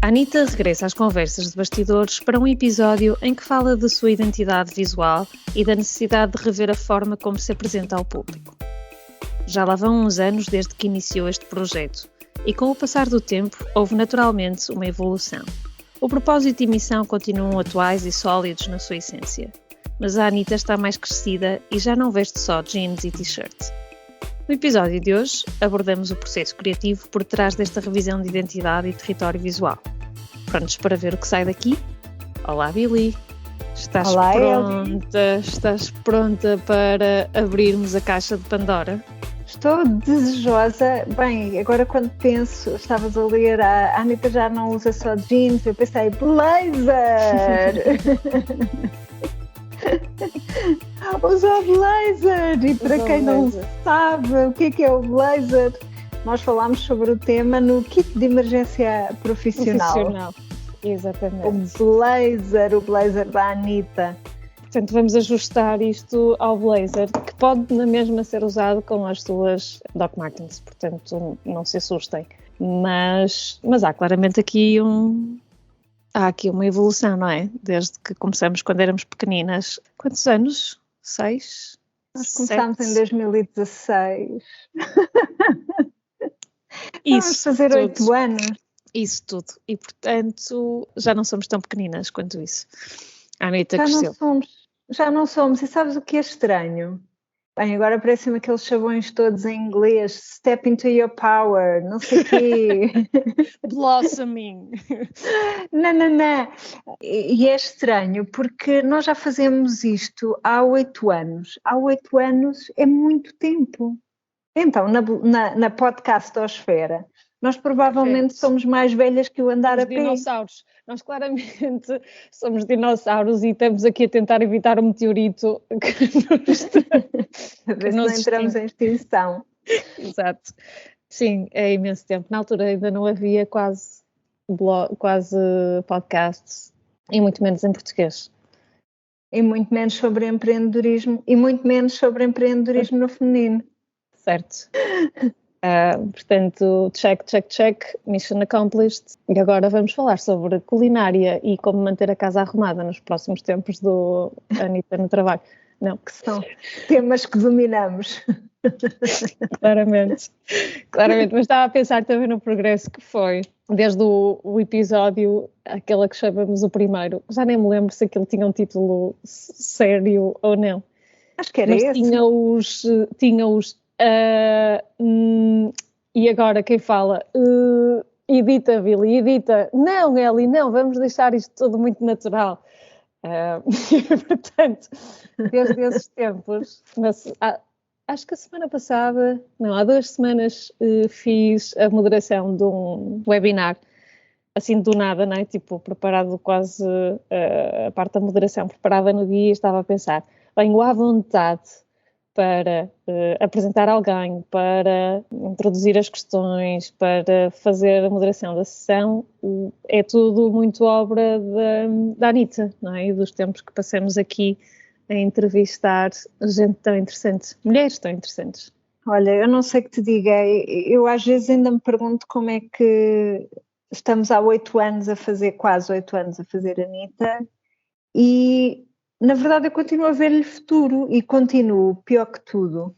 A Anitta regressa às conversas de bastidores para um episódio em que fala da sua identidade visual e da necessidade de rever a forma como se apresenta ao público. Já lá vão uns anos desde que iniciou este projeto e com o passar do tempo houve naturalmente uma evolução. O propósito e missão continuam atuais e sólidos na sua essência, mas a Anitta está mais crescida e já não veste só jeans e t-shirt. No episódio de hoje, abordamos o processo criativo por trás desta revisão de identidade e território visual. Prontos para ver o que sai daqui? Olá, Billy! Estás Olá, pronta? Estás pronta para abrirmos a caixa de Pandora? Estou desejosa. Bem, agora quando penso, estavas a ler, a Anitta já não usa só jeans, eu pensei, blazer! Usa blazer! E para quem não sabe o que é o blazer, nós falámos sobre o tema no kit de emergência profissional. Exatamente. O blazer da Anitta. Portanto, vamos ajustar isto ao blazer, que pode na mesma ser usado com as suas Doc Martens, portanto não se assustem. Mas há claramente aqui uma evolução, não é? Desde que começamos quando éramos pequeninas. Quantos anos? 6? Nós começámos em 2016. Vamos fazer 8 anos. Isso tudo. E, portanto, já não somos tão pequeninas quanto isso. A Anitta cresceu. Já não somos. E sabes o que é estranho? Bem, agora aparecem-me aqueles chavões todos em inglês. Step into your power, não sei o quê. Blossoming. Não. E é estranho porque nós já fazemos isto há 8 anos. Há 8 anos é muito tempo. Então, na podcastosfera, nós provavelmente somos mais velhas que o andar a pé. Dinossauros. Nós claramente somos dinossauros e estamos aqui a tentar evitar o meteorito A ver se não entramos em extinção. Exato. Sim, é imenso tempo. Na altura ainda não havia quase podcasts e muito menos em português. E muito menos sobre empreendedorismo no feminino. Certo. Portanto, check, mission accomplished. E agora vamos falar sobre culinária e como manter a casa arrumada nos próximos tempos do Anitta no trabalho. Não, que são temas que dominamos. Claramente, mas estava a pensar também no progresso que foi, desde o episódio, aquele que chamamos o primeiro. Já nem me lembro se aquele tinha um título sério ou não. Acho que era mas esse. Tinha os e agora quem fala? Edita, Billy, edita. Não, Eli, não, vamos deixar isto tudo muito natural. Portanto, desde esses tempos, acho que a semana passada, há 2 semanas, fiz a moderação de um webinar, assim do nada, não é? Tipo, preparado quase, a parte da moderação preparada no dia, e estava a pensar, venho à vontade para apresentar alguém, para introduzir as questões, para fazer a moderação da sessão, é tudo muito obra da Anitta, não é? E dos tempos que passamos aqui a entrevistar gente tão interessante, mulheres tão interessantes. Olha, eu não sei o que te diga, eu às vezes ainda me pergunto como é que estamos há 8 anos quase 8 anos a fazer Anitta, e na verdade eu continuo a ver-lhe futuro e continuo, pior que tudo,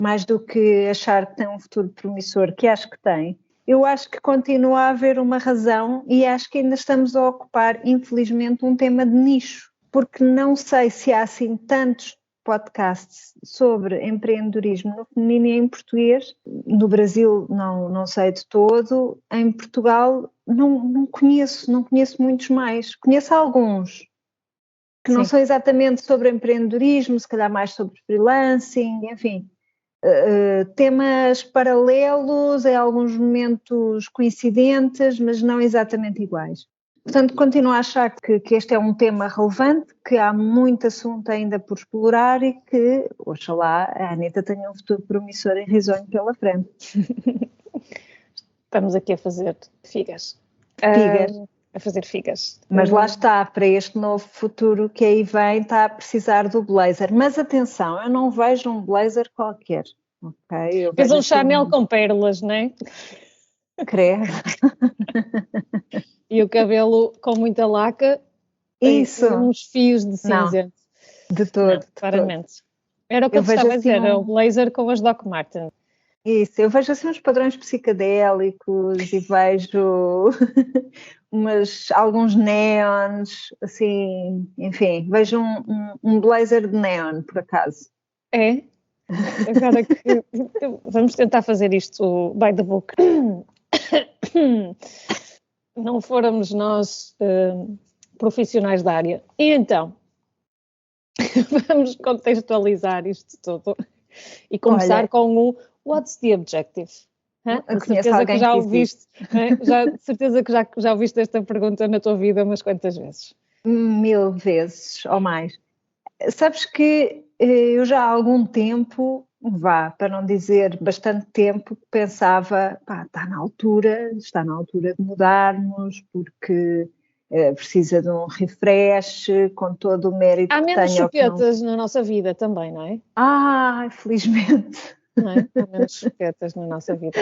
mais do que achar que tem um futuro promissor, que acho que tem, eu acho que continua a haver uma razão e acho que ainda estamos a ocupar, infelizmente, um tema de nicho, porque não sei se há assim tantos podcasts sobre empreendedorismo no feminino e em português. No Brasil não sei de todo, em Portugal não conheço muitos mais, conheço alguns, que não são exatamente sobre empreendedorismo, se calhar mais sobre freelancing, enfim, temas paralelos, em alguns momentos coincidentes, mas não exatamente iguais. Portanto, continuo a achar que este é um tema relevante, que há muito assunto ainda por explorar e que, oxalá, a Anitta tenha um futuro promissor e risonho pela frente. Estamos aqui a fazer figas. A fazer figas. Mas lá está, para este novo futuro que aí vem, está a precisar do blazer. Mas atenção, eu não vejo um blazer qualquer. Okay? Fez um Chanel com pérolas, não é? Creio. E o cabelo com muita laca. Isso. E uns fios de cinzento. De todo. Claramente. Era o que eu estava a dizer, era o blazer com as Doc Martens. Isso, eu vejo assim uns padrões psicadélicos e vejo alguns neons, assim, enfim, vejo um blazer de neon, por acaso. É? Agora que vamos tentar fazer isto by the book. Não fôramos nós profissionais da área. E então, vamos contextualizar isto tudo e começar com o What's the objective? De certeza que já ouviste, de certeza que já ouviste esta pergunta na tua vida umas quantas vezes? 1000 vezes ou mais. Sabes que eu já há algum tempo, para não dizer bastante tempo, pensava, está na altura de mudarmos, porque precisa de um refresh com todo o mérito que tenho. Há menos chupetas na nossa vida também, não é? Felizmente. Não é? Há menos chupetas na nossa vida.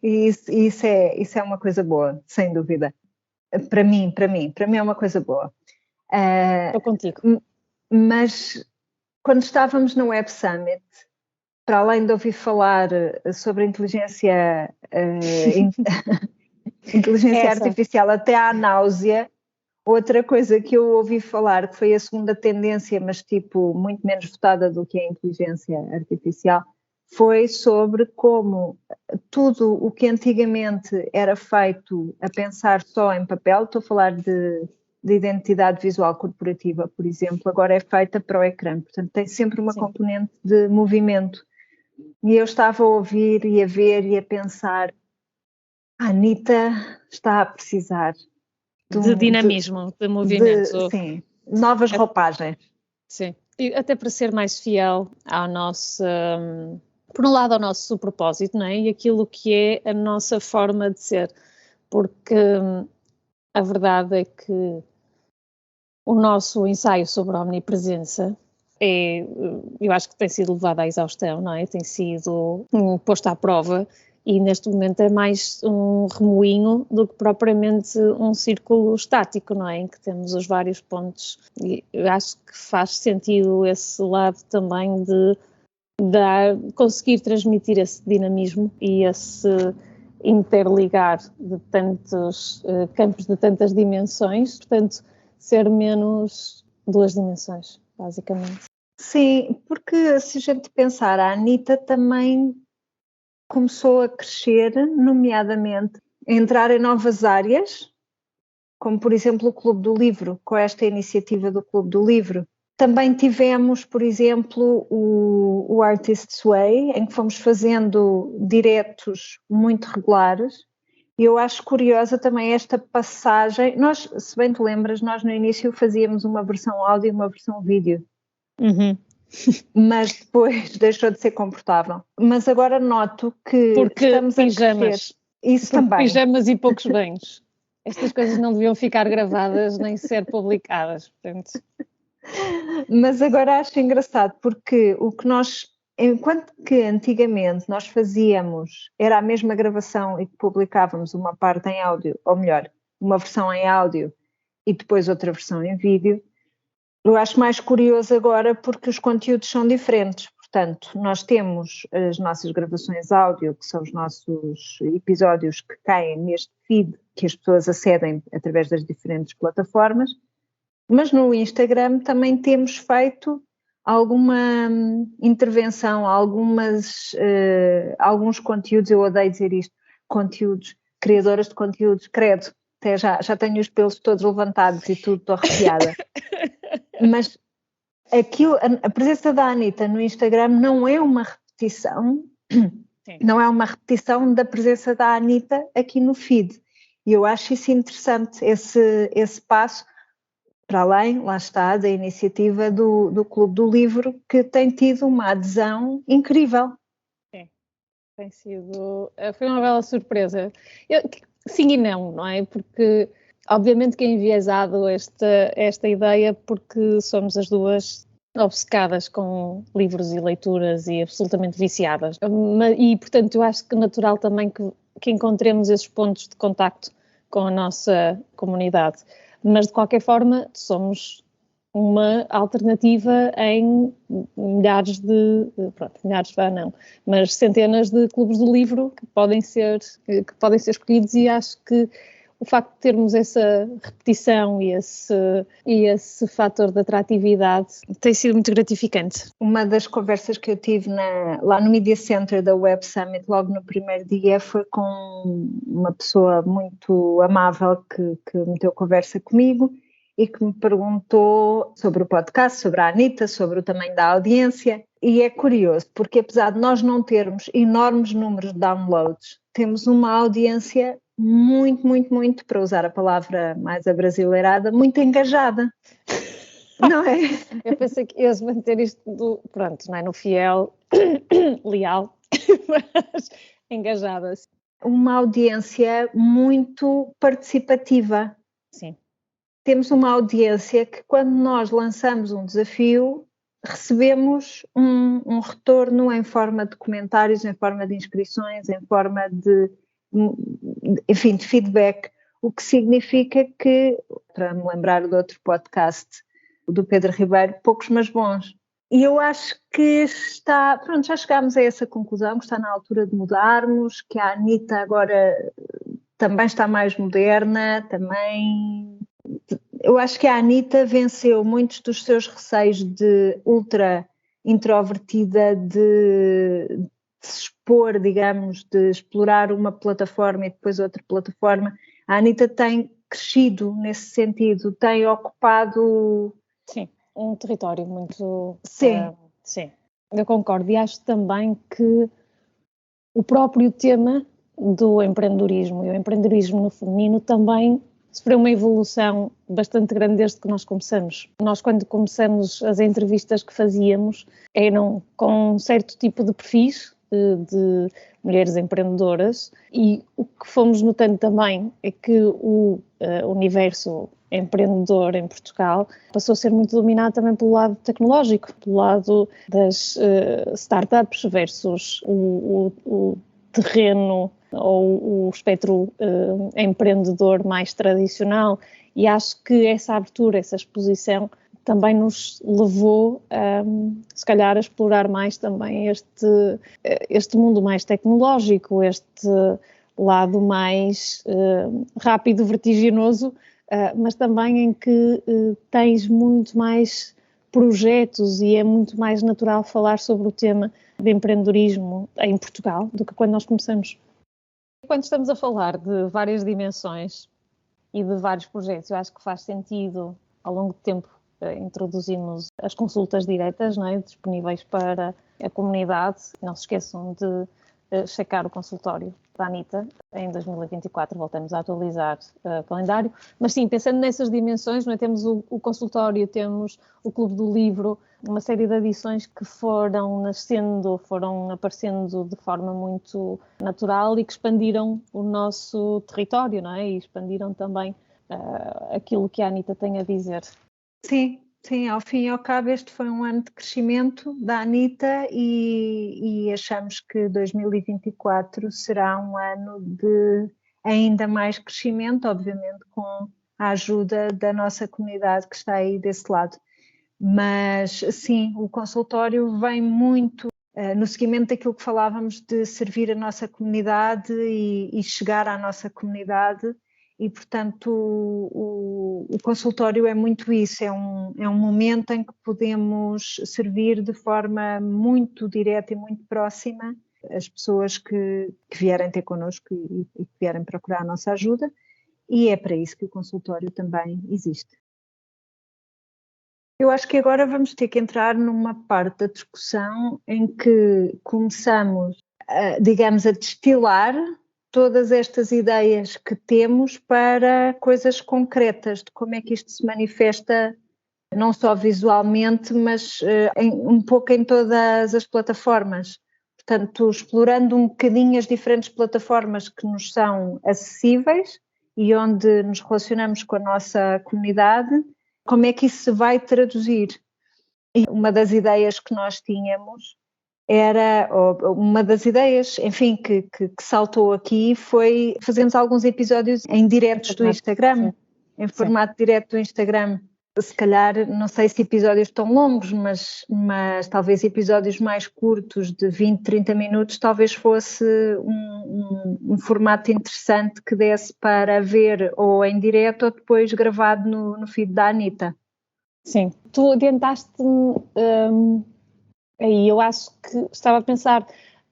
Isso é uma coisa boa, sem dúvida. Para mim é uma coisa boa. Estou contigo. Mas quando estávamos no Web Summit, para além de ouvir falar sobre inteligência artificial até à náusea, outra coisa que eu ouvi falar, que foi a segunda tendência, mas tipo muito menos votada do que a inteligência artificial, foi sobre como tudo o que antigamente era feito a pensar só em papel, estou a falar de identidade visual corporativa, por exemplo, agora é feita para o ecrã, portanto tem sempre uma componente de movimento. E eu estava a ouvir e a ver e a pensar, a Anitta está a precisar de dinamismo, de movimento. Sim, novas roupagens. Sim, e até para ser mais fiel ao nosso, por um lado ao nosso propósito, não é? E aquilo que é a nossa forma de ser, porque a verdade é que o nosso ensaio sobre a omnipresença eu acho que tem sido levado à exaustão, não é? Tem sido posto à prova e neste momento é mais um remoinho do que propriamente um círculo estático, não é? Em que temos os vários pontos. E eu acho que faz sentido esse lado também de conseguir transmitir esse dinamismo e esse interligar de tantos campos de tantas dimensões, portanto, ser menos 2 dimensões, basicamente. Sim, porque se a gente pensar, a Anitta também começou a crescer, nomeadamente, a entrar em novas áreas, como por exemplo o Clube do Livro, com esta iniciativa do Clube do Livro. Também tivemos, por exemplo, o Artist's Way, em que fomos fazendo diretos muito regulares. E eu acho curiosa também esta passagem. Nós, se bem te lembras, nós no início fazíamos uma versão áudio e uma versão vídeo. Uhum. Mas depois deixou de ser confortável. Mas agora noto que estamos pijamas, a crescer. Isso também. Pijamas e poucos banhos. Estas coisas não deviam ficar gravadas nem ser publicadas, portanto. Mas agora acho engraçado porque o que enquanto que antigamente nós fazíamos, era a mesma gravação e que publicávamos uma parte em áudio, ou melhor, uma versão em áudio e depois outra versão em vídeo, eu acho mais curioso agora porque os conteúdos são diferentes. Portanto, nós temos as nossas gravações áudio, que são os nossos episódios que caem neste feed, que as pessoas acedem através das diferentes plataformas, mas no Instagram também temos feito alguma intervenção, alguns conteúdos, eu odeio dizer isto, criadoras de conteúdos, credo, até já tenho os pelos todos levantados e tudo, estou arrepiada. Mas a presença da Anitta no Instagram não é uma repetição, não é uma repetição da presença da Anitta aqui no feed. E eu acho isso interessante, esse passo, para além, lá está, da iniciativa do Clube do Livro, que tem tido uma adesão incrível. Tem sido, foi uma bela surpresa. Sim e não é? Porque, obviamente, que é enviesado esta ideia, porque somos as duas obcecadas com livros e leituras e absolutamente viciadas. E, portanto, eu acho que natural também que encontremos esses pontos de contacto com a nossa comunidade. Mas, de qualquer forma, somos uma alternativa em milhares mas centenas de clubes do livro que podem ser escolhidos, e acho que o facto de termos essa repetição e esse fator de atratividade tem sido muito gratificante. Uma das conversas que eu tive lá no Media Center da Web Summit, logo no primeiro dia, foi com uma pessoa muito amável que meteu conversa comigo e que me perguntou sobre o podcast, sobre a Anitta, sobre o tamanho da audiência. E é curioso, porque apesar de nós não termos enormes números de downloads, temos uma audiência muito, para usar a palavra mais abrasileirada, muito engajada. Não é? Eu pensei que ias manter isto não é no fiel, leal, mas engajada. Uma audiência muito participativa. Sim. Temos uma audiência que, quando nós lançamos um desafio, recebemos um retorno em forma de comentários, em forma de inscrições, em forma de feedback, o que significa que, para me lembrar do outro podcast do Pedro Ribeiro, poucos mas bons. E eu acho que já chegámos a essa conclusão, que está na altura de mudarmos, que a Anitta agora também está mais moderna, também... Eu acho que a Anitta venceu muitos dos seus receios de ultra introvertida, de se expor, digamos, de explorar uma plataforma e depois outra plataforma. A Anitta tem crescido nesse sentido, tem ocupado... Sim, um território muito... Sim. Sim, eu concordo, e acho também que o próprio tema do empreendedorismo e o empreendedorismo no feminino também sofreu uma evolução bastante grande desde que nós começamos. Nós, quando começamos, as entrevistas que fazíamos eram com um certo tipo de perfis de mulheres empreendedoras, e o que fomos notando também é que o universo empreendedor em Portugal passou a ser muito dominado também pelo lado tecnológico, pelo lado das startups versus o terreno ou o espectro empreendedor mais tradicional, e acho que essa abertura, essa exposição também nos levou, se calhar, a explorar mais também este mundo mais tecnológico, este lado mais rápido, vertiginoso, mas também em que tens muito mais projetos e é muito mais natural falar sobre o tema de empreendedorismo em Portugal do que quando nós começamos. Quando estamos a falar de várias dimensões e de vários projetos, eu acho que faz sentido, ao longo do tempo, introduzimos as consultas diretas, não é? Disponíveis para a comunidade. Não se esqueçam de checar o consultório da Anitta. Em 2024 voltamos a atualizar o calendário. Mas sim, pensando nessas dimensões, não é? Temos o consultório, temos o Clube do Livro, uma série de adições que foram nascendo, foram aparecendo de forma muito natural e que expandiram o nosso território, não é? E expandiram também aquilo que a Anitta tem a dizer. Sim, ao fim e ao cabo este foi um ano de crescimento da Anitta e achamos que 2024 será um ano de ainda mais crescimento, obviamente com a ajuda da nossa comunidade que está aí desse lado. Mas sim, o consultório vem muito no seguimento daquilo que falávamos de servir a nossa comunidade e chegar à nossa comunidade. E, portanto, o consultório é muito isso, é um momento em que podemos servir de forma muito direta e muito próxima as pessoas que vierem ter connosco e que vierem procurar a nossa ajuda, e é para isso que o consultório também existe. Eu acho que agora vamos ter que entrar numa parte da discussão em que começamos, digamos, a destilar todas estas ideias que temos para coisas concretas, de como é que isto se manifesta, não só visualmente, mas um pouco em todas as plataformas. Portanto, explorando um bocadinho as diferentes plataformas que nos são acessíveis e onde nos relacionamos com a nossa comunidade, como é que isso se vai traduzir? E uma das ideias que nós tínhamos uma das ideias, enfim, que saltou aqui foi fazermos alguns episódios em diretos do Instagram, em formato direto do Instagram. Se calhar, não sei se episódios tão longos, mas talvez episódios mais curtos, de 20, 30 minutos, talvez fosse um formato interessante que desse para ver ou em direto ou depois gravado no feed da Anitta. Sim, tu adiantaste-me aí, eu acho que estava a pensar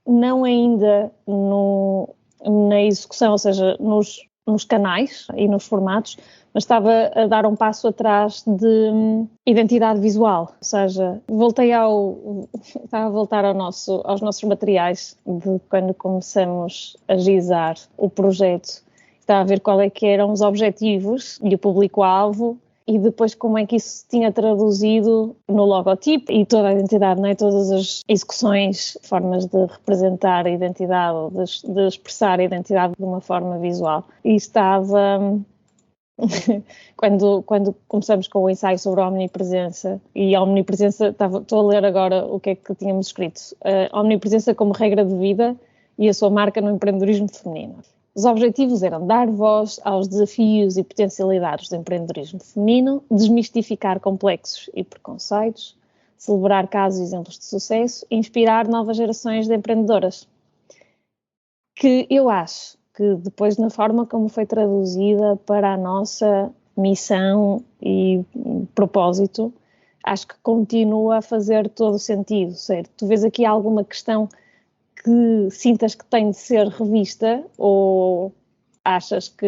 não ainda na execução, ou seja, nos canais e nos formatos, mas estava a dar um passo atrás de identidade visual, ou seja, estava a voltar aos nossos materiais de quando começamos a gizar o projeto, estava a ver qual é que eram os objetivos e o público-alvo e depois como é que isso se tinha traduzido no logotipo e toda a identidade, não é? Todas as execuções, formas de representar a identidade ou de expressar a identidade de uma forma visual. E estava... Quando começamos com o ensaio sobre a omnipresença, e a omnipresença, estou a ler agora o que é que tínhamos escrito, a omnipresença como regra de vida e a sua marca no empreendedorismo feminino. Os objetivos eram dar voz aos desafios e potencialidades do empreendedorismo feminino, desmistificar complexos e preconceitos, celebrar casos e exemplos de sucesso e inspirar novas gerações de empreendedoras. Que eu acho que depois na forma como foi traduzida para a nossa missão e propósito, acho que continua a fazer todo o sentido, certo? Tu vês aqui alguma questão que sintas que tem de ser revista ou achas que,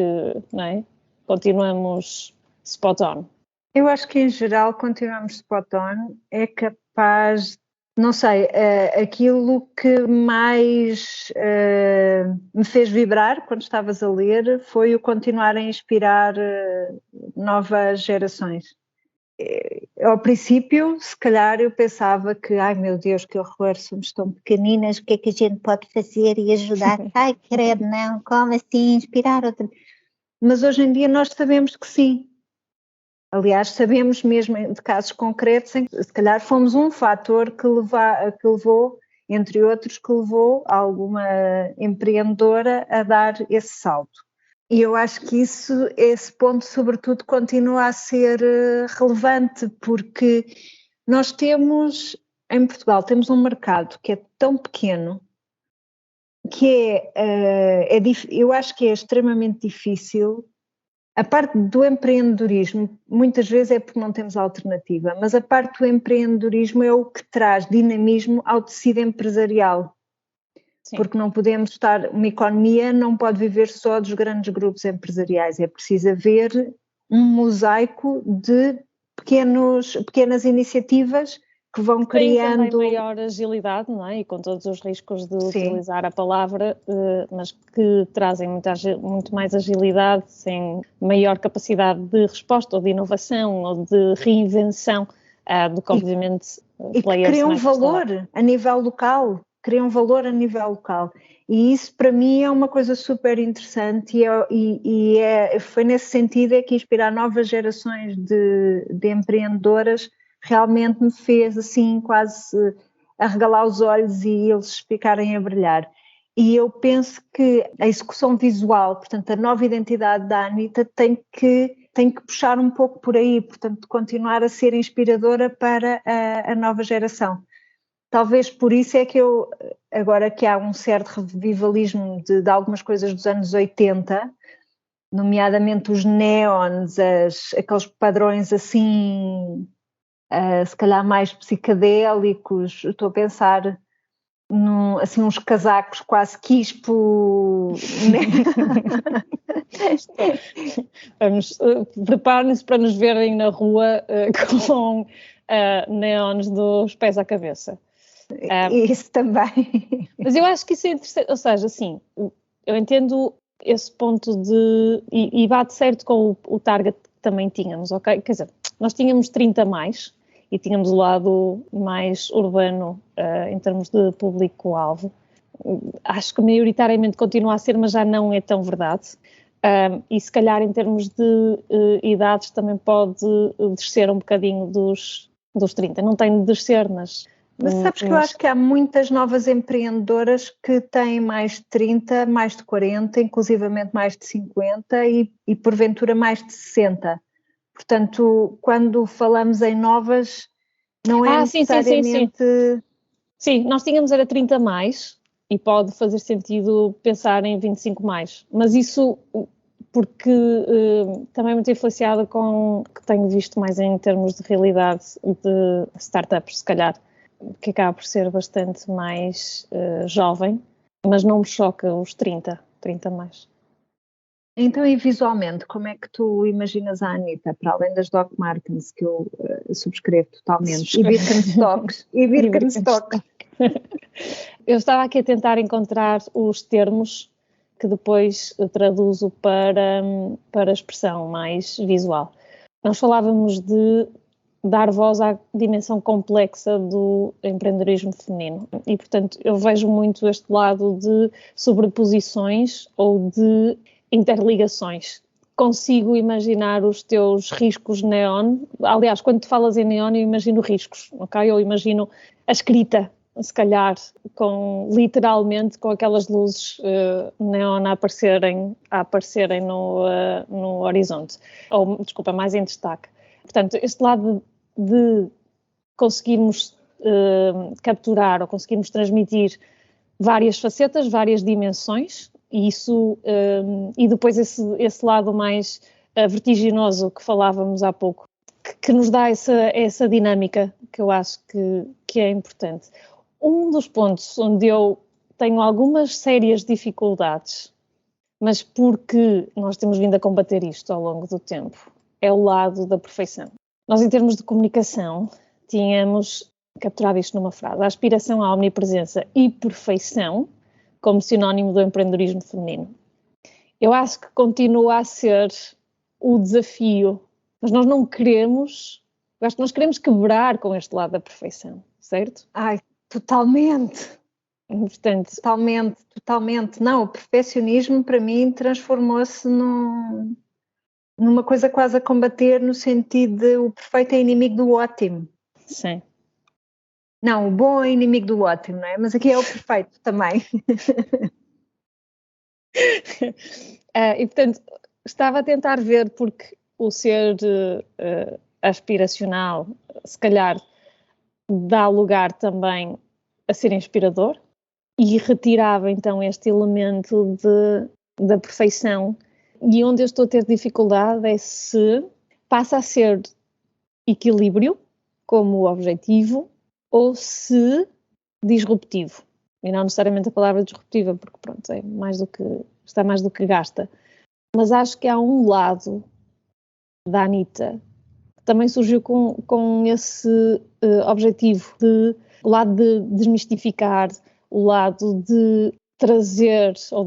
não é? Continuamos spot on? Eu acho que em geral continuamos spot on, é capaz, não sei, aquilo que mais me fez vibrar quando estavas a ler foi o continuar a inspirar novas gerações. Ao princípio, se calhar eu pensava que, ai meu Deus, que horror, somos tão pequeninas, o que é que a gente pode fazer e ajudar? Ai, credo, não, como assim, inspirar outra? Mas hoje em dia nós sabemos que sim. Aliás, sabemos mesmo de casos concretos em que se calhar fomos um fator que levou, entre outros, que levou alguma empreendedora a dar esse salto. E eu acho que esse ponto, sobretudo, continua a ser relevante, porque nós temos, em Portugal, temos um mercado que é tão pequeno que eu acho que é extremamente difícil. A parte do empreendedorismo, muitas vezes é porque não temos alternativa, mas a parte do empreendedorismo é o que traz dinamismo ao tecido empresarial. Sim. Porque não podemos uma economia não pode viver só dos grandes grupos empresariais, é preciso haver um mosaico de pequenas iniciativas que vão criando... Tem maior agilidade, não é? E com todos os riscos de utilizar a palavra, mas que trazem muito mais agilidade, sem maior capacidade de resposta ou de inovação ou de reinvenção do que obviamente... E que criam valor a nível local. Criam valor a nível local. E isso para mim é uma coisa super interessante foi nesse sentido é que inspirar novas gerações de empreendedoras realmente me fez assim quase arregalar os olhos e eles ficarem a brilhar. E eu penso que a execução visual, portanto a nova identidade da Anitta tem que puxar um pouco por aí, portanto continuar a ser inspiradora para a nova geração. Talvez por isso é que agora que há um certo revivalismo de algumas coisas dos anos 80, nomeadamente os neons, aqueles padrões assim, se calhar mais psicadélicos, estou a pensar assim uns casacos quase quispo. Preparem-se para nos verem na rua com neons dos pés à cabeça. Isso também. Mas eu acho que isso é interessante, ou seja, assim, eu entendo esse ponto e bate certo com o target que também tínhamos, ok? Quer dizer, nós tínhamos 30 mais e tínhamos o lado mais urbano em termos de público-alvo. Acho que maioritariamente continua a ser, mas já não é tão verdade. E se calhar em termos de idades também pode descer um bocadinho dos 30. Não tem de descer, mas Mas sabes que eu acho que há muitas novas empreendedoras que têm mais de 30, mais de 40, inclusivamente mais de 50 e porventura mais de 60. Portanto, quando falamos em novas, não é necessariamente... Sim, nós tínhamos era 30 mais e pode fazer sentido pensar em 25 mais, mas isso porque também é muito influenciada com o que tenho visto mais em termos de realidade de startups, se calhar, que acaba por ser bastante mais jovem, mas não me choca os 30 mais. Então, e visualmente, como é que tu imaginas a Anitta, para além das Doc Martens, que eu subscrevo totalmente, e Birkenstocks, Eu estava aqui a tentar encontrar os termos que depois traduzo para a expressão mais visual. Nós falávamos de dar voz à dimensão complexa do empreendedorismo feminino e, portanto, eu vejo muito este lado de sobreposições ou de interligações. Consigo imaginar os teus riscos neon. Aliás, quando te falas em neon, eu imagino riscos, ok? Eu imagino a escrita, se calhar, literalmente com aquelas luzes neon a aparecerem no horizonte. Ou, desculpa, mais em destaque. Portanto, este lado de conseguirmos capturar ou conseguirmos transmitir várias facetas, várias dimensões, e isso, e depois esse lado mais vertiginoso que falávamos há pouco, que nos dá essa dinâmica que eu acho que é importante. Um dos pontos onde eu tenho algumas sérias dificuldades, mas porque nós temos vindo a combater isto ao longo do tempo, é o lado da perfeição. Nós, em termos de comunicação, tínhamos capturado isto numa frase: a aspiração à omnipresença e perfeição como sinónimo do empreendedorismo feminino. Eu acho que continua a ser o desafio, mas nós não queremos, eu acho que nós queremos quebrar com este lado da perfeição, certo? Ai, totalmente. Portanto, totalmente. Não, o perfeccionismo para mim transformou-se numa coisa quase a combater, no sentido de o perfeito é inimigo do ótimo. Sim. Não, o bom é inimigo do ótimo, não é? Mas aqui é o perfeito também. E portanto, estava a tentar ver, porque o ser aspiracional, se calhar, dá lugar também a ser inspirador, e retirava então este elemento da perfeição. E onde eu estou a ter dificuldade é se passa a ser equilíbrio como objetivo ou se disruptivo. E não necessariamente a palavra disruptiva, porque pronto, está mais do que gasta. Mas acho que há um lado da Anitta que também surgiu com esse objetivo, o lado de desmistificar, o lado de trazer ou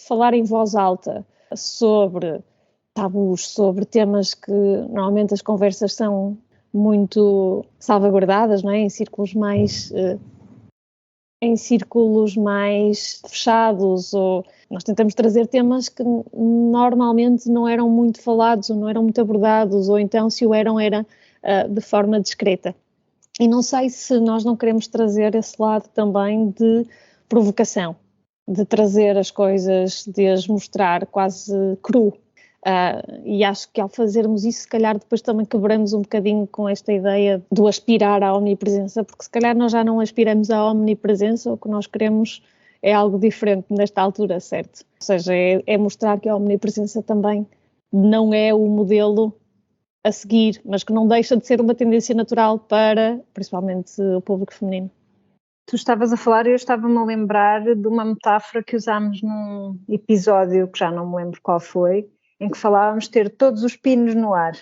falar em voz alta sobre tabus, sobre temas que normalmente as conversas são muito salvaguardadas, não é? Em círculos mais fechados, ou nós tentamos trazer temas que normalmente não eram muito falados ou não eram muito abordados, ou então se o eram, era de forma discreta. E não sei se nós não queremos trazer esse lado também de provocação, de trazer as coisas, de as mostrar quase cru. E acho que ao fazermos isso, se calhar depois também quebramos um bocadinho com esta ideia do aspirar à omnipresença, porque se calhar nós já não aspiramos à omnipresença, o que nós queremos é algo diferente nesta altura, certo? Ou seja, é mostrar que a omnipresença também não é o modelo a seguir, mas que não deixa de ser uma tendência natural para, principalmente, o público feminino. Tu estavas a falar e eu estava-me a lembrar de uma metáfora que usámos num episódio, que já não me lembro qual foi, em que falávamos de ter todos os pinos no ar.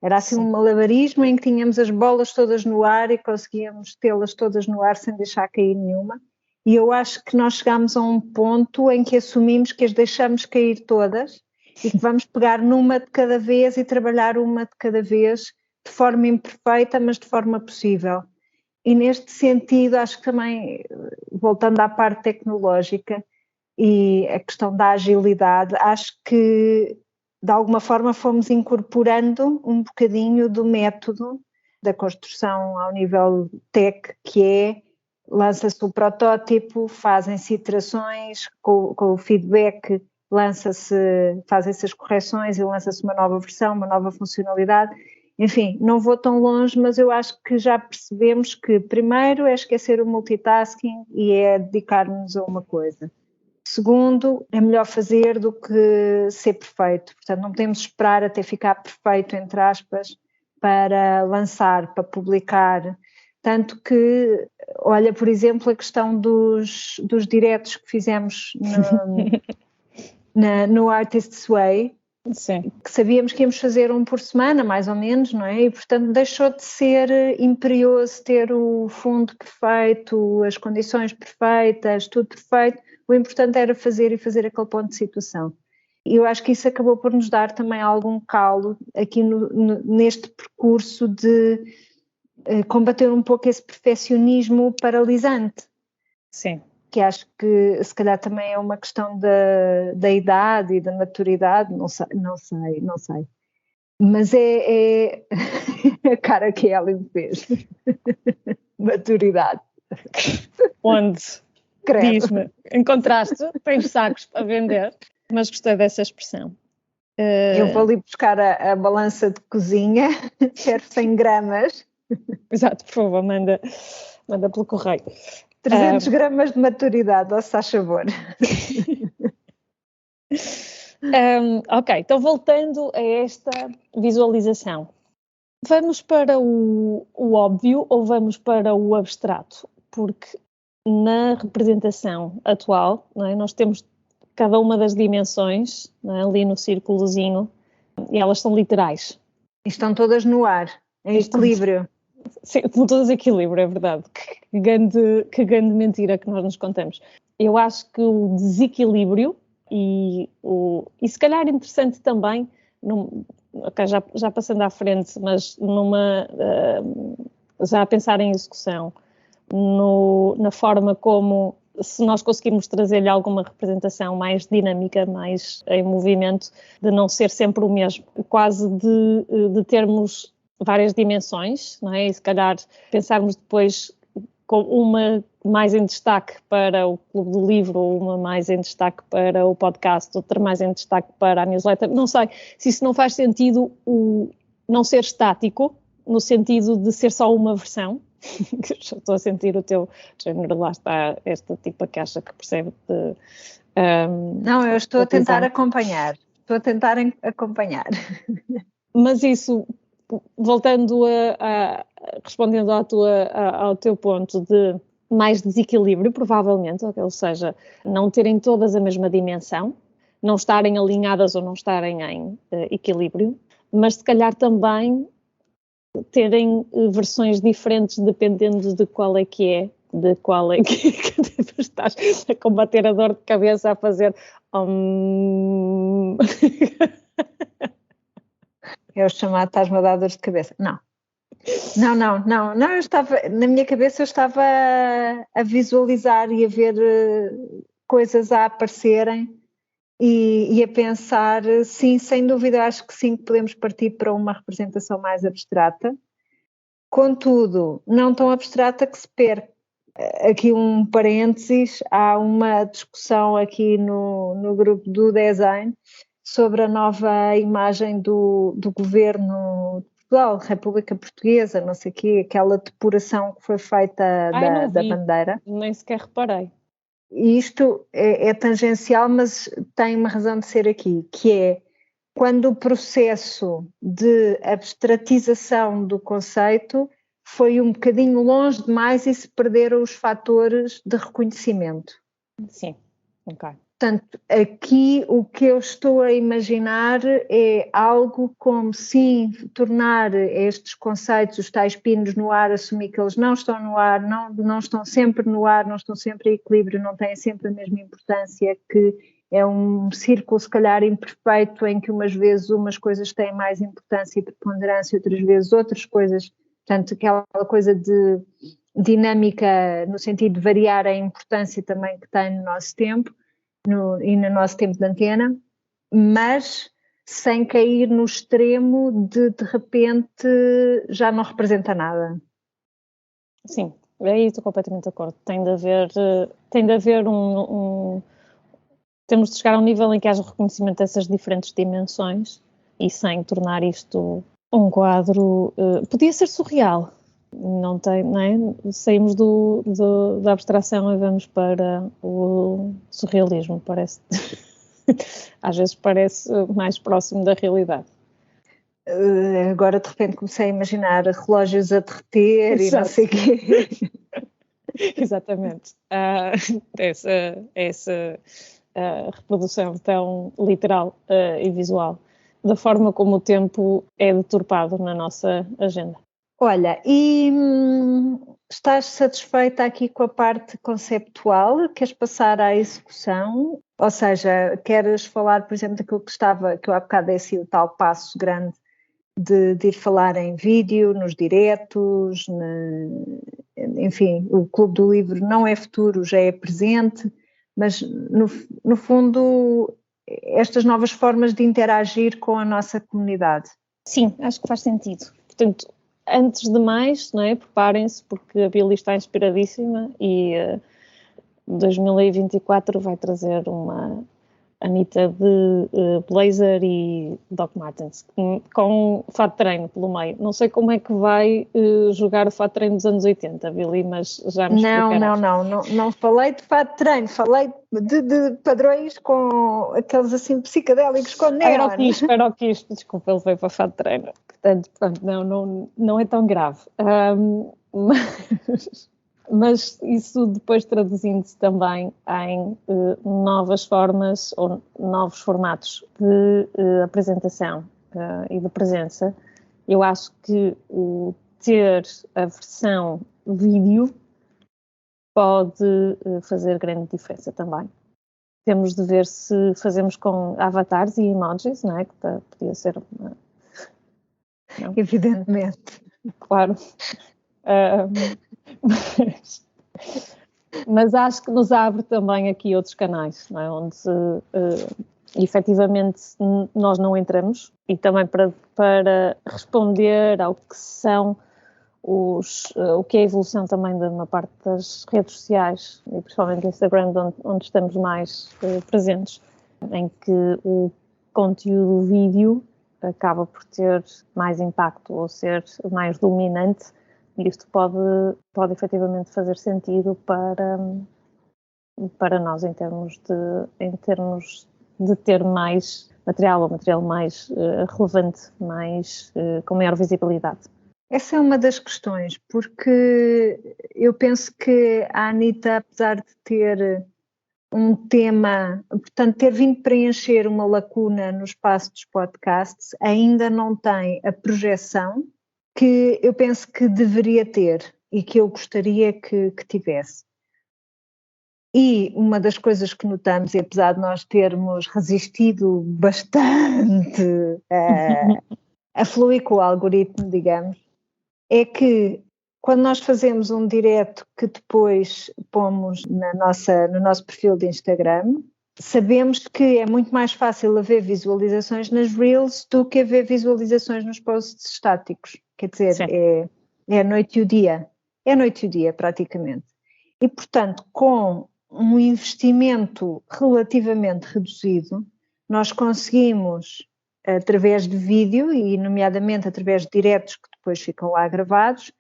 Era assim um malabarismo em que tínhamos as bolas todas no ar e conseguíamos tê-las todas no ar sem deixar cair nenhuma. E eu acho que nós chegámos a um ponto em que assumimos que as deixamos cair todas e que vamos pegar numa de cada vez e trabalhar uma de cada vez de forma imperfeita, mas de forma possível. E neste sentido, acho que também, voltando à parte tecnológica e a questão da agilidade, acho que de alguma forma fomos incorporando um bocadinho do método da construção ao nível tech, que é, lança-se o protótipo, fazem-se iterações, com o feedback fazem-se as correções e lança-se uma nova versão, uma nova funcionalidade. Enfim, não vou tão longe, mas eu acho que já percebemos que primeiro é esquecer o multitasking e é dedicar-nos a uma coisa. Segundo, é melhor fazer do que ser perfeito. Portanto, não podemos esperar até ficar perfeito, entre aspas, para lançar, para publicar. Tanto que, olha, por exemplo, a questão dos diretos que fizemos no Artist's Way, sim, que sabíamos que íamos fazer um por semana, mais ou menos, não é? E, portanto, deixou de ser imperioso ter o fundo perfeito, as condições perfeitas, tudo perfeito. O importante era fazer e fazer aquele ponto de situação. E eu acho que isso acabou por nos dar também algum calo aqui neste percurso de combater um pouco esse perfeccionismo paralisante. Sim. Que acho que se calhar também é uma questão da idade e da maturidade, não sei. Mas é a cara que a Ellen fez. Maturidade. Onde? Credo. Diz-me, encontraste? Tens sacos para vender? Mas gostei dessa expressão. Eu vou ali buscar a balança de cozinha, quero 100 gramas. Exato, por favor, manda pelo correio. 300 gramas de maturidade, ó, se faz favor. Ok, então voltando a esta visualização, vamos para o óbvio ou vamos para o abstrato? Porque na representação atual, não é, nós temos cada uma das dimensões, não é, ali no círculozinho, e elas são literais. Estão todas no ar, em equilíbrio. Sim, estão todas em equilíbrio, é verdade. Que grande mentira que nós nos contamos. Eu acho que o desequilíbrio e se calhar interessante também, okay, já passando à frente, mas já a pensar em execução, na forma como, se nós conseguirmos trazer-lhe alguma representação mais dinâmica, mais em movimento, de não ser sempre o mesmo, quase de termos várias dimensões, não é? E se calhar pensarmos depois com uma mais em destaque para o Clube do Livro, uma mais em destaque para o podcast, outra mais em destaque para a newsletter. Não sei se isso não faz sentido o não ser estático, no sentido de ser só uma versão. Já estou a sentir o teu género, lá está esta tipa que acha que percebe de... Não, eu estou a tentar acompanhar. Mas isso, voltando respondendo ao teu ponto de mais desequilíbrio, provavelmente, ou seja, não terem todas a mesma dimensão, não estarem alinhadas ou não estarem em equilíbrio, mas se calhar também terem versões diferentes dependendo de qual é que estás a combater a dor de cabeça, a fazer É o chamado estás-me a dar dor de cabeça. Não, eu estava, na minha cabeça eu estava a visualizar e a ver coisas a aparecerem e a pensar, sim, sem dúvida, acho que sim, que podemos partir para uma representação mais abstrata, contudo, não tão abstrata que se perca. Aqui um parênteses, há uma discussão aqui no grupo do design sobre a nova imagem do governo de Portugal, República Portuguesa, não sei o quê, aquela depuração que foi feita da bandeira. Nem sequer reparei. E isto é tangencial, mas tem uma razão de ser aqui, que é quando o processo de abstratização do conceito foi um bocadinho longe demais e se perderam os fatores de reconhecimento. Sim, ok. Portanto, aqui o que eu estou a imaginar é algo como, sim, tornar estes conceitos, os tais pinos no ar, assumir que eles não estão no ar, não estão sempre no ar, não estão sempre em equilíbrio, não têm sempre a mesma importância, que é um círculo se calhar imperfeito em que umas vezes umas coisas têm mais importância e preponderância, outras vezes outras coisas. Portanto, aquela coisa de dinâmica no sentido de variar a importância também que tem no nosso tempo e no nosso tempo de antena, mas sem cair no extremo de repente já não representa nada. Sim, aí estou completamente de acordo. Tem de haver temos de chegar a um nível em que haja reconhecimento dessas diferentes dimensões e sem tornar isto um quadro... podia ser surreal, não é? Saímos da abstração e vamos para o surrealismo, parece. Às vezes parece mais próximo da realidade. Agora de repente comecei a imaginar relógios a derreter. Exato. E não sei o quê. Exatamente. Essa reprodução tão literal e visual da forma como o tempo é deturpado na nossa agenda. Olha, e estás satisfeita aqui com a parte conceptual? Queres passar à execução? Ou seja, queres falar, por exemplo, daquilo que eu há bocado disse, o tal passo grande de ir falar em vídeo, nos diretos, enfim, o Clube do Livro não é futuro, já é presente, mas no fundo estas novas formas de interagir com a nossa comunidade. Sim, acho que faz sentido. Portanto, antes de mais, não é? Preparem-se porque a Billy está inspiradíssima e 2024 vai trazer uma Anitta de blazer e Doc Martens, com fato de treino pelo meio. Não sei como é que vai jogar o fato de treino dos anos 80, Billy, mas já me explicarás. Não falei de fato de treino, falei de padrões com aqueles assim psicadélicos com neon. Era o que isto, desculpa, ele veio para fato de treino. Portanto, não é tão grave. Mas isso depois traduzindo-se também em novas formas ou novos formatos de apresentação e de presença. Eu acho que o ter a versão vídeo pode fazer grande diferença também. Temos de ver se fazemos com avatares e emojis, não é? Que podia ser uma... Não? Evidentemente. Claro. Mas acho que nos abre também aqui outros canais, não é? Onde efetivamente nós não entramos e também para responder ao que são o que é a evolução também de uma parte das redes sociais e principalmente do Instagram, onde estamos mais presentes, em que o conteúdo vídeo acaba por ter mais impacto ou ser mais dominante. E isto pode efetivamente fazer sentido para nós em termos de ter mais material, ou material mais relevante, com maior visibilidade. Essa é uma das questões, porque eu penso que a Anitta, apesar de ter um tema, portanto, ter vindo preencher uma lacuna no espaço dos podcasts, ainda não tem a projeção que eu penso que deveria ter e que eu gostaria que tivesse. E uma das coisas que notamos, e apesar de nós termos resistido bastante a fluir com o algoritmo, digamos, é que quando nós fazemos um direto que depois pomos no nosso perfil de Instagram, sabemos que é muito mais fácil haver visualizações nas Reels do que haver visualizações nos posts estáticos. Quer dizer, é a noite e o dia. É a noite e o dia, praticamente. E, portanto, com um investimento relativamente reduzido, nós conseguimos, através de vídeo e, nomeadamente, através de diretos que depois ficam lá gravados,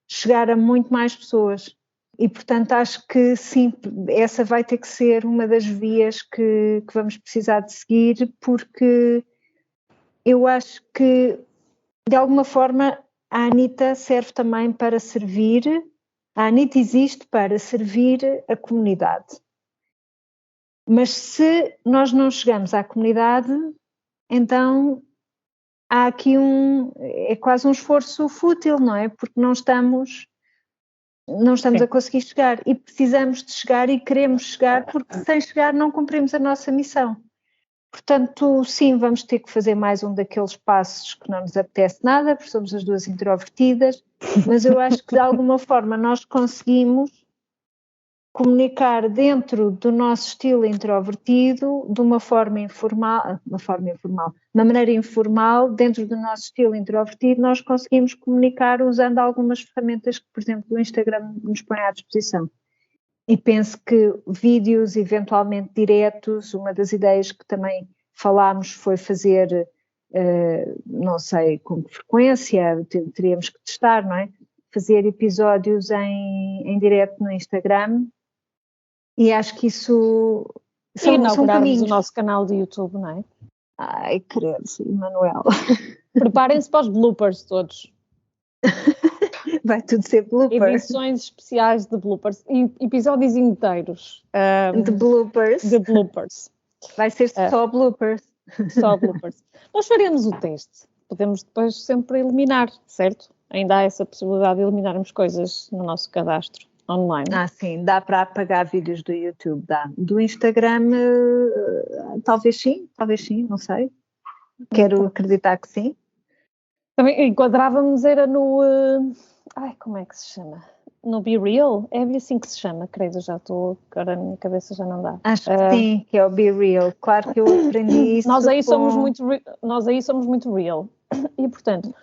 chegar a muito mais pessoas. E, portanto, acho que sim, essa vai ter que ser uma das vias que vamos precisar de seguir, porque eu acho que, de alguma forma, a Anitta serve também para servir, a Anitta existe para servir a comunidade. Mas se nós não chegamos à comunidade, então há aqui é quase um esforço fútil, não é? Porque não estamos a conseguir chegar e precisamos de chegar e queremos chegar, porque sem chegar não cumprimos a nossa missão. Portanto, sim, vamos ter que fazer mais um daqueles passos que não nos apetece nada, porque somos as duas introvertidas, mas eu acho que de alguma forma nós conseguimos comunicar dentro do nosso estilo introvertido, de uma maneira informal, dentro do nosso estilo introvertido, nós conseguimos comunicar usando algumas ferramentas que, por exemplo, o Instagram nos põe à disposição. E penso que vídeos, eventualmente diretos, uma das ideias que também falámos foi fazer, não sei com que frequência, teríamos que testar, não é? Fazer episódios em direto no Instagram, e acho que isso são caminhos. O nosso canal de YouTube, não é? Ai, credo, Emanuel. Preparem-se para os bloopers todos. Vai tudo ser bloopers. Edições especiais de bloopers, episódios inteiros. De bloopers. Vai ser só bloopers. Só bloopers. Nós faremos o teste. Podemos depois sempre eliminar, certo? Ainda há essa possibilidade de eliminarmos coisas no nosso cadastro online. Sim, dá para apagar vídeos do YouTube, dá. Do Instagram, talvez sim, não sei. Quero acreditar que sim. Também enquadrávamos, era no... como é que se chama? No Be Real? É assim que se chama, credo, já estou... Agora a minha cabeça já não dá. Acho que sim, que é o Be Real. Claro que eu aprendi isso. Nós aí somos muito real. E, portanto,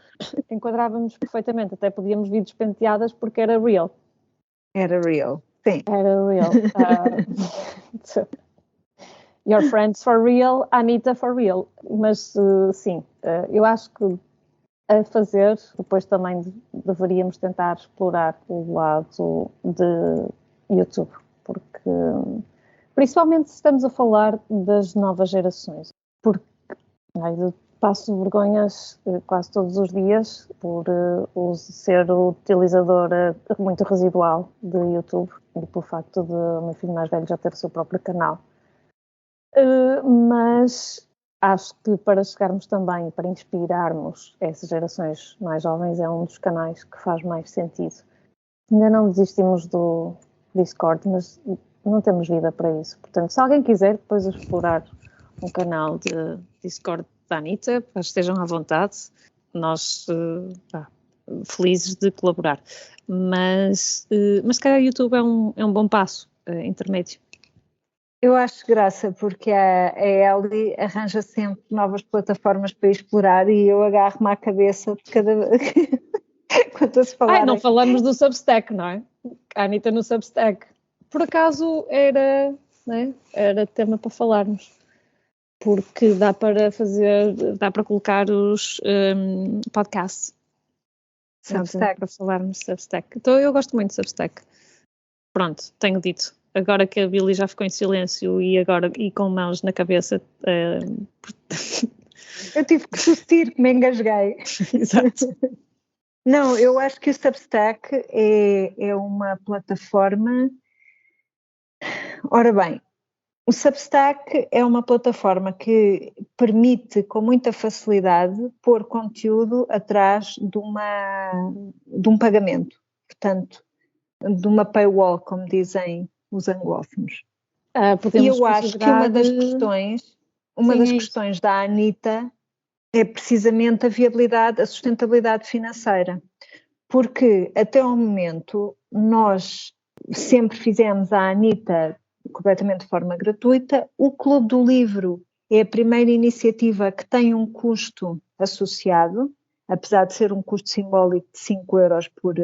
enquadrávamos perfeitamente. Até podíamos vir despenteadas porque era real. Era real, sim. Era real. Your friends for real, Anitta for real. Mas, sim, eu acho que a fazer, depois também deveríamos tentar explorar o lado de YouTube, porque, principalmente se estamos a falar das novas gerações, porque passo vergonhas quase todos os dias por ser utilizadora muito residual de YouTube e pelo facto de o meu filho mais velho já ter o seu próprio canal. Mas acho que para chegarmos também, para inspirarmos essas gerações mais jovens, é um dos canais que faz mais sentido. Ainda não desistimos do Discord, mas não temos vida para isso. Portanto, se alguém quiser depois explorar um canal de Discord da Anitta, estejam à vontade, nós felizes de colaborar. Mas se calhar o YouTube é um bom passo intermédio. Eu acho graça, porque a Ellie arranja sempre novas plataformas para explorar e eu agarro-me à cabeça de cada quando se falar. Não falamos do Substack, não é? A Anitta no Substack. Por acaso era tema para falarmos. Porque dá para colocar os podcasts. Substack. Para falarmos de Substack. Então eu gosto muito de Substack. Pronto, tenho dito. Agora que a Billy já ficou em silêncio e com mãos na cabeça. Eu tive que tossir, que me engasguei. Exato. Não, eu acho que o Substack é uma plataforma. Ora bem, o Substack é uma plataforma que permite com muita facilidade pôr conteúdo atrás de um pagamento, portanto, de uma paywall, como dizem os anglófonos. E eu acho que uma das questões da Anitta é precisamente a viabilidade, a sustentabilidade financeira, porque até ao momento nós sempre fizemos a Anitta completamente de forma gratuita. O Clube do Livro é a primeira iniciativa que tem um custo associado, apesar de ser um custo simbólico de 5 euros por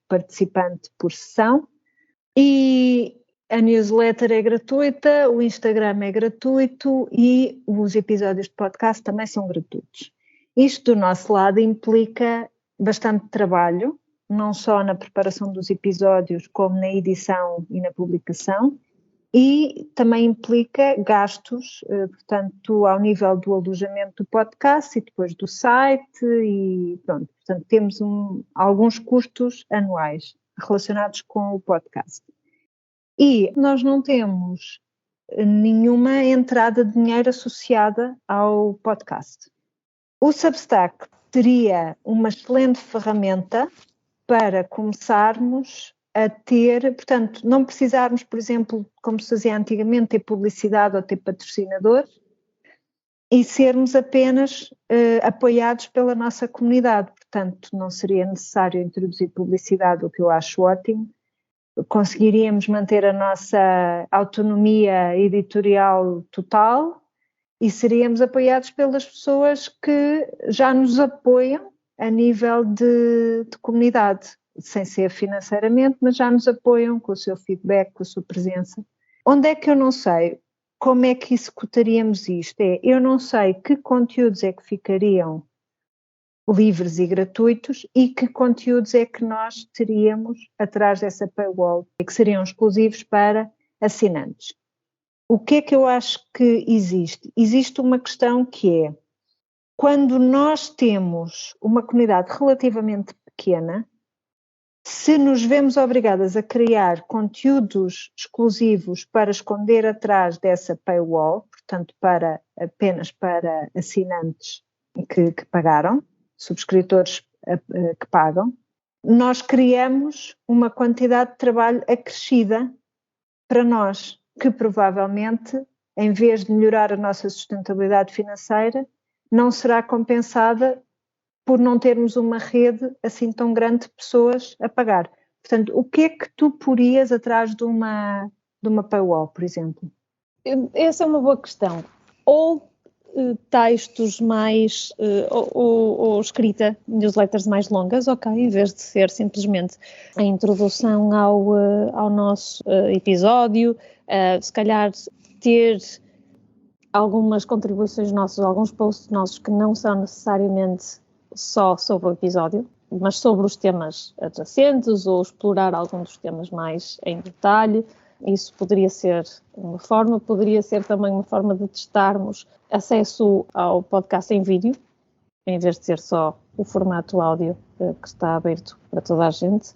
participante por sessão, e a newsletter é gratuita, o Instagram é gratuito e os episódios de podcast também são gratuitos. Isto do nosso lado implica bastante trabalho, não só na preparação dos episódios, como na edição e na publicação, e também implica gastos, portanto, ao nível do alojamento do podcast e depois do site e pronto. Portanto, temos alguns custos anuais relacionados com o podcast. E nós não temos nenhuma entrada de dinheiro associada ao podcast. O Substack seria uma excelente ferramenta para começarmos a ter, portanto, não precisarmos, por exemplo, como se fazia antigamente, ter publicidade ou ter patrocinadores e sermos apenas apoiados pela nossa comunidade. Portanto, não seria necessário introduzir publicidade, o que eu acho ótimo, conseguiríamos manter a nossa autonomia editorial total e seríamos apoiados pelas pessoas que já nos apoiam a nível de comunidade, sem ser financeiramente, mas já nos apoiam com o seu feedback, com a sua presença. Onde é que eu não sei como é que executaríamos isto? Eu não sei que conteúdos é que ficariam livres e gratuitos e que conteúdos é que nós teríamos atrás dessa paywall e que seriam exclusivos para assinantes. O que é que eu acho que existe? Existe uma questão que é, quando nós temos uma comunidade relativamente pequena, se nos vemos obrigadas a criar conteúdos exclusivos para esconder atrás dessa paywall, portanto apenas para assinantes que pagaram, subscritores que pagam, nós criamos uma quantidade de trabalho acrescida para nós, que provavelmente, em vez de melhorar a nossa sustentabilidade financeira, não será compensada por não termos uma rede assim tão grande de pessoas a pagar. Portanto, o que é que tu porias atrás de uma paywall, por exemplo? Essa é uma boa questão. Ou textos mais, ou escrita, newsletters mais longas, ok, em vez de ser simplesmente a introdução ao nosso episódio, se calhar ter algumas contribuições nossas, alguns posts nossos que não são necessariamente só sobre o episódio, mas sobre os temas adjacentes ou explorar algum dos temas mais em detalhe. Isso poderia ser uma forma, poderia ser também uma forma de testarmos acesso ao podcast em vídeo, em vez de ser só o formato áudio que está aberto para toda a gente.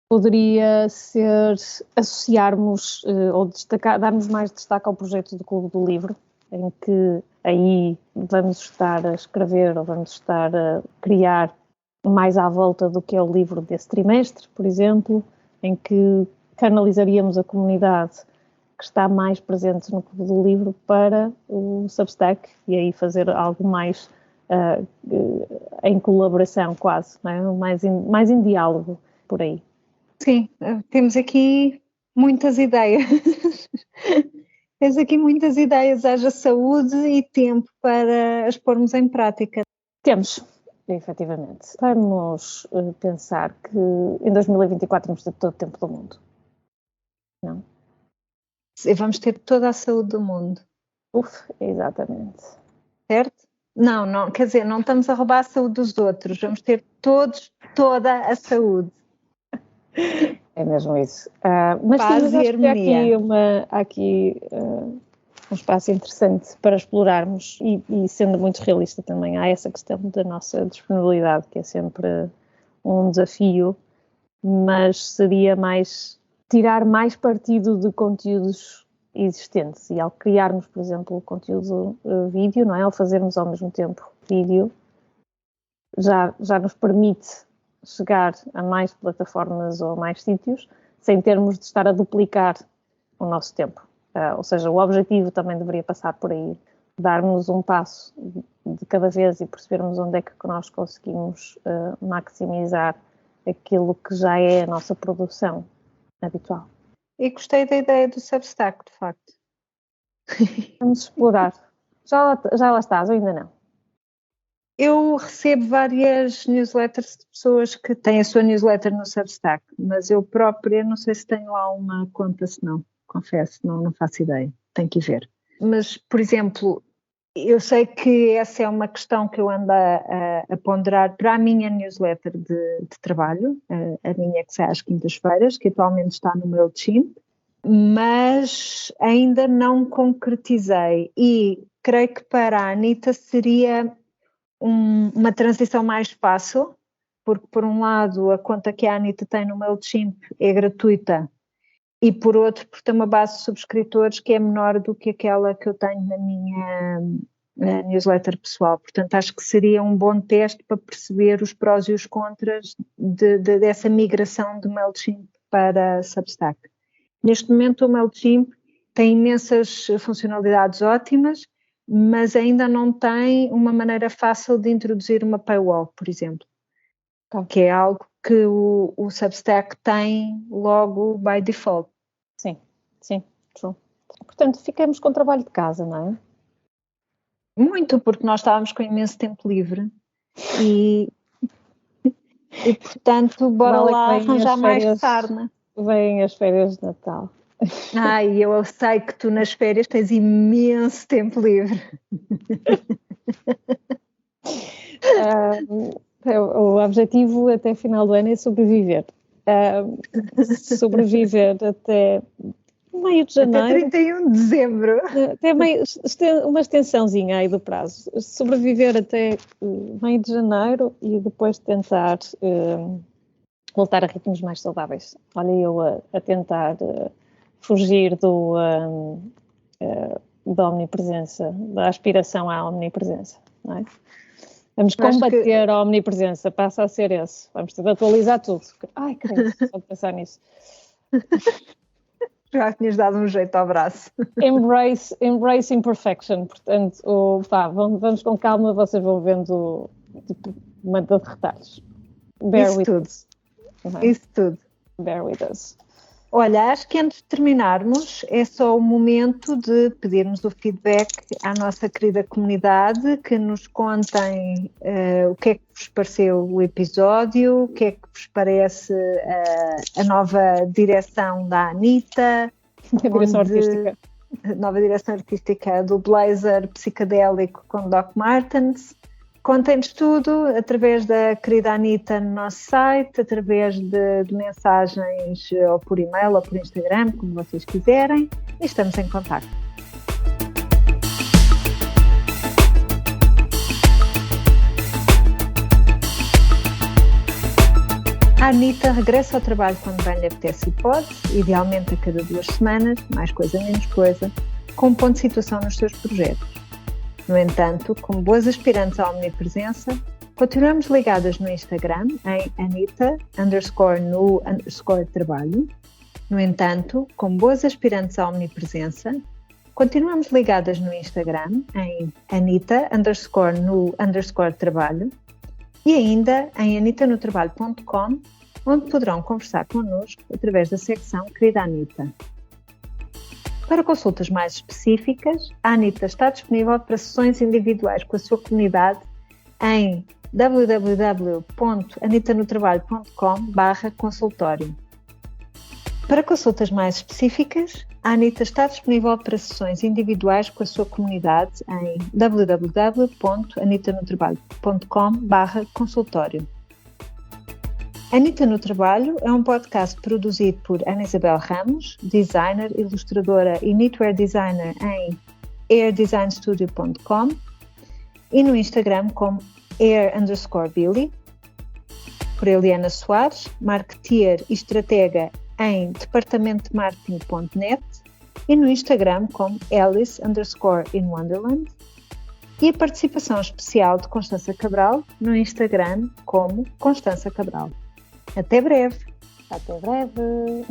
Poderia ser associarmos ou darmos mais destaque ao projeto do Clube do Livro, em que aí vamos estar a escrever ou vamos estar a criar mais à volta do que é o livro desse trimestre, por exemplo, em que canalizaríamos a comunidade que está mais presente no Clube do Livro para o Substack e aí fazer algo mais em colaboração quase, não é? mais em diálogo por aí. Sim, temos aqui muitas ideias. Tens aqui muitas ideias, haja saúde e tempo para as pormos em prática. Temos, efetivamente. Vamos pensar que em 2024 vamos ter todo o tempo do mundo. Não? E vamos ter toda a saúde do mundo. Exatamente. Certo? Não, quer dizer, não estamos a roubar a saúde dos outros, vamos ter todos toda a saúde. É mesmo isso. Mas paz e harmonia. Há aqui um espaço interessante para explorarmos e sendo muito realista também, há essa questão da nossa disponibilidade, que é sempre um desafio, mas seria mais tirar mais partido de conteúdos existentes e ao criarmos, por exemplo, conteúdo vídeo, não é? Ao fazermos ao mesmo tempo vídeo, já nos permite chegar a mais plataformas ou a mais sítios sem termos de estar a duplicar o nosso tempo. Ou seja, o objetivo também deveria passar por aí, darmos um passo de cada vez e percebermos onde é que nós conseguimos maximizar aquilo que já é a nossa produção habitual. E gostei da ideia do Substack, de facto. Vamos explorar. Já lá estás ou ainda não? Eu recebo várias newsletters de pessoas que têm a sua newsletter no Substack, mas eu própria não sei se tenho lá uma conta, se não, confesso, não faço ideia, tenho que ir ver. Mas, por exemplo, eu sei que essa é uma questão que eu ando a ponderar para a minha newsletter de trabalho, a minha que sai às quintas-feiras, que atualmente está no MailChimp, mas ainda não concretizei e creio que para a Anita seria uma transição mais fácil, porque por um lado a conta que a Anita tem no MailChimp é gratuita e por outro porque tem uma base de subscritores que é menor do que aquela que eu tenho na minha newsletter pessoal. Portanto, acho que seria um bom teste para perceber os prós e os contras dessa migração do MailChimp para Substack. Neste momento o MailChimp tem imensas funcionalidades ótimas, mas ainda não tem uma maneira fácil de introduzir uma paywall, por exemplo, que é algo que o Substack tem logo by default. Sim, true. Portanto, ficamos com trabalho de casa, não é? Muito, porque nós estávamos com imenso tempo livre e portanto, bora lá arranjar mais sarna. Vêm as férias de Natal. Ai, eu sei que tu nas férias tens imenso tempo livre. O objetivo até final do ano é sobreviver. Sobreviver até meio de janeiro. Até 31 de dezembro. Até uma extensãozinha aí do prazo. Sobreviver até meio de janeiro e depois tentar voltar a ritmos mais saudáveis. Olha, eu a tentar fugir da omnipresença, da aspiração à omnipresença, não é? Vamos combater a omnipresença, passa a ser esse. Vamos ter de atualizar tudo. Ai, caramba, só de pensar nisso. Já tinhas dado um jeito ao braço. Embrace imperfection. Portanto, vamos com calma, vocês vão vendo uma de retalhos. Isso tudo. Bear with us. Olha, acho que antes de terminarmos é só o momento de pedirmos o feedback à nossa querida comunidade, que nos contem o que é que vos pareceu o episódio, o que é que vos parece a nova direção da Anitta. A direção artística. A nova direção artística do blazer psicadélico com Doc Martens. Contem-nos tudo através da querida Anitta no nosso site, através de mensagens ou por e-mail ou por Instagram, como vocês quiserem, e estamos em contacto. A Anitta regressa ao trabalho quando bem lhe apetece e pode, idealmente a cada 2 semanas, mais coisa menos coisa, com um ponto de situação nos seus projetos. No entanto, como boas aspirantes à omnipresença, continuamos ligadas no Instagram em Anita_no_trabalho. No entanto, como boas aspirantes à omnipresença, continuamos ligadas no Instagram em Anita_no_trabalho e ainda em anitanotrabalho.com, onde poderão conversar connosco através da secção Querida Anitta. Para consultas mais específicas, a Anitta está disponível para sessões individuais com a sua comunidade em www.anitanotrabalho.com/consultório. Para consultas mais específicas, a Anitta está disponível para sessões individuais com a sua comunidade em www.anitanotrabalho.com/consultório. Anitta no Trabalho é um podcast produzido por Ana Isabel Ramos, designer, ilustradora e knitwear designer em airdesignstudio.com e no Instagram como air_Billy, por Eliana Soares, marketeer e estratega em departamentodemarketing.net e no Instagram como Alice_in_Wonderland e a participação especial de Constança Cabral no Instagram como Constança Cabral. Até breve! Até breve!